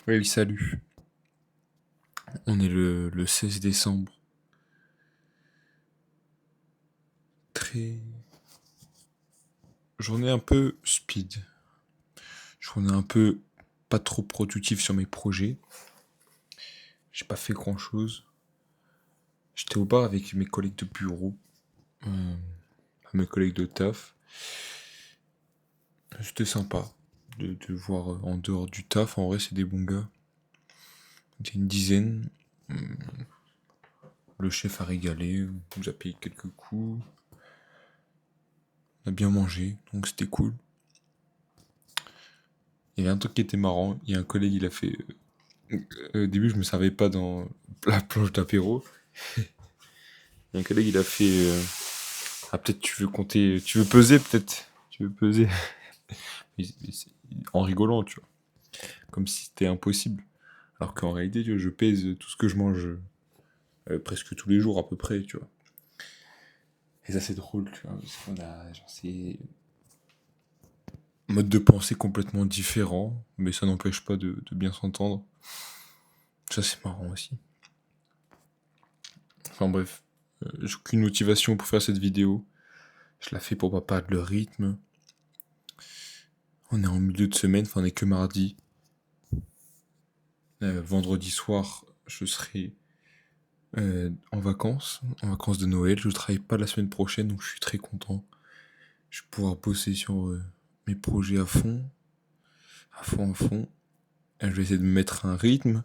Oui, salut. On est le 16 décembre. Très... Journée un peu speed. Journée un peu pas trop productive sur mes projets. J'ai pas fait grand chose. J'étais au bar avec mes collègues de bureau, euh, mes collègues de taf. C'était sympa de voir en dehors du taf. En vrai, c'est des bons gars. On était une dizaine. Le chef a régalé. On nous a payé quelques coups. On a bien mangé, donc c'était cool. Il y avait un truc qui était marrant. Il y a un collègue, il a fait au début, je me servais pas dans la planche d'apéro. Il y a un collègue, il a fait ah, peut-être tu veux compter. Tu veux peser, peut-être. Tu veux peser. En rigolant, tu vois. Comme si c'était impossible. Alors qu'en réalité, tu vois, je pèse tout ce que je mange presque tous les jours à peu près, tu vois. Et ça, c'est drôle, tu vois. Parce qu'on a. Genre, c'est. Mode de pensée complètement différent. Mais ça n'empêche pas de bien s'entendre. Ça, c'est marrant aussi. Enfin bref. J'ai aucune motivation pour faire cette vidéo. Je la fais pour pas perdre le rythme. On est en milieu de semaine, enfin on est que mardi. Vendredi soir, je serai en vacances de Noël. Je travaille pas la semaine prochaine, donc je suis très content. Je vais pouvoir bosser sur mes projets à fond, à fond, à fond. Je vais essayer de me mettre un rythme,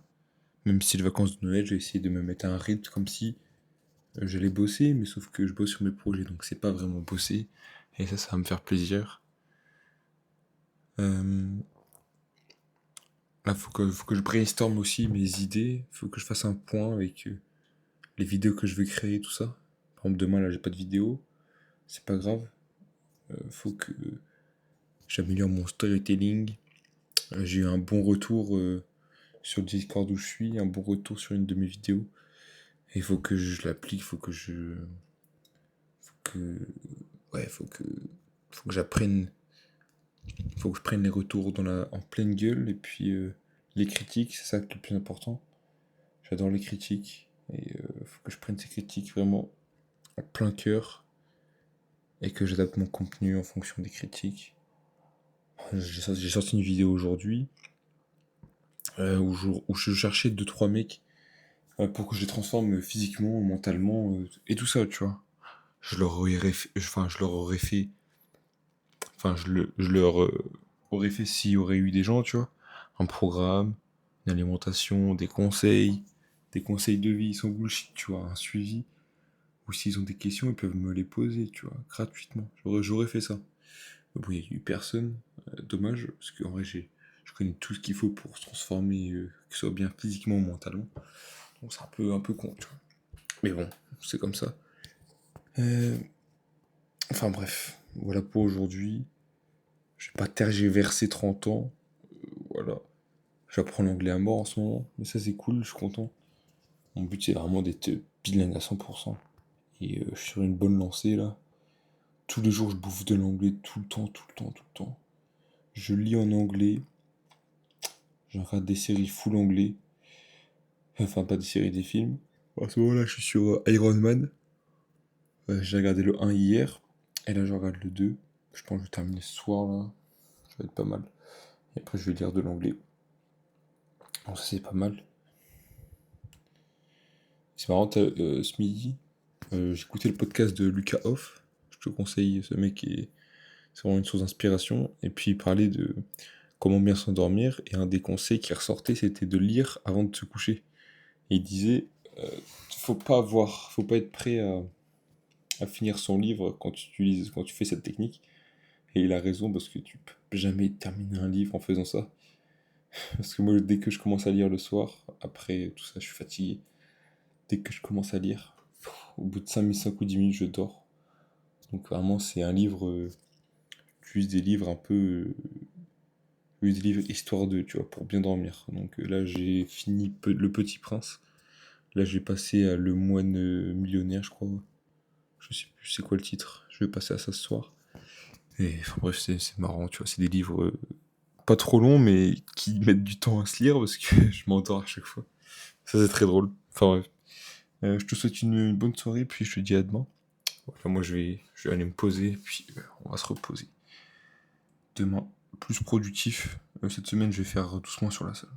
même si les vacances de Noël, je vais essayer de me mettre un rythme comme si j'allais bosser, mais sauf que je bosse sur mes projets, donc c'est pas vraiment bosser. Et ça va me faire plaisir. Euh, Là, faut que je brainstorm aussi mes idées. Faut que je fasse un point avec les vidéos que je veux créer, tout ça. Par exemple, demain, là, j'ai pas de vidéo. C'est pas grave. Faut que j'améliore mon storytelling. J'ai eu un bon retour sur le Discord où je suis, un bon retour sur une de mes vidéos. Et il faut que je l'applique, faut que, ouais, faut que j'apprenne, faut que je prenne les retours en pleine gueule et puis les critiques, c'est ça qui est le plus important. J'adore les critiques et faut que je prenne ces critiques vraiment en plein cœur et que j'adapte mon contenu en fonction des critiques. J'ai sorti une vidéo aujourd'hui où je cherchais deux trois mecs pour que je les transforme physiquement, mentalement et tout ça, tu vois. Je leur aurais fait, je leur aurais fait s'il y aurait eu des gens, tu vois, un programme, une alimentation, des conseils de vie sans bullshit, tu vois, un suivi. Ou s'ils ont des questions, ils peuvent me les poser, tu vois, gratuitement. J'aurais fait ça. Mais bon, il n'y a eu personne. Dommage, parce qu'en vrai, je connais tout ce qu'il faut pour se transformer, que ce soit bien physiquement ou mentalement. Donc c'est un peu con, tu vois. Mais bon, c'est comme ça. Euh, Enfin bref, voilà pour aujourd'hui. Je vais pas tergiverser 30 ans. Voilà. J'apprends l'anglais à mort en ce moment. Mais ça, c'est cool, je suis content. Mon but, c'est vraiment d'être bilingue à 100%. Et je suis sur une bonne lancée là. Tous les jours, je bouffe de l'anglais, tout le temps, tout le temps, tout le temps. Je lis en anglais, je regarde des séries full anglais. Enfin, pas des séries, des films. À ce moment-là, je suis sur Iron Man. J'ai regardé le 1 hier. Et là, je regarde le 2. Je pense que je vais terminer ce soir là. Ça va être pas mal. Et après, je vais lire de l'anglais. Donc, ça, c'est pas mal. C'est marrant, ce midi, j'ai écouté le podcast de Lucas Hoff. Je te conseille, ce mec, c'est vraiment une source d'inspiration. Et puis, il parlait de comment bien s'endormir. Et un des conseils qui ressortait, c'était de lire avant de se coucher. Et il disait, euh, faut pas être prêt à finir son livre quand tu fais cette technique. Et il a raison parce que tu peux jamais terminer un livre en faisant ça. Parce que moi, dès que je commence à lire le soir, après tout ça, je suis fatigué. Dès que je commence à lire, au bout de 5 ou 10 minutes, je dors. Donc vraiment, c'est un livre, juste des livres un peu, juste des livres histoire de, tu vois, pour bien dormir. Donc là, j'ai fini Le Petit Prince. Là, j'ai passé à Le Moine Millionnaire, je crois. Je sais plus c'est quoi le titre. Je vais passer à ça ce soir. Et enfin bref, c'est marrant, tu vois. C'est des livres pas trop longs, mais qui mettent du temps à se lire parce que je m'endors à chaque fois. Ça, c'est très drôle. Enfin bref. Je te souhaite une bonne soirée, puis je te dis à demain. Voilà, moi, je vais aller me poser, puis on va se reposer. Demain, plus productif. Cette semaine, je vais faire doucement sur la salle.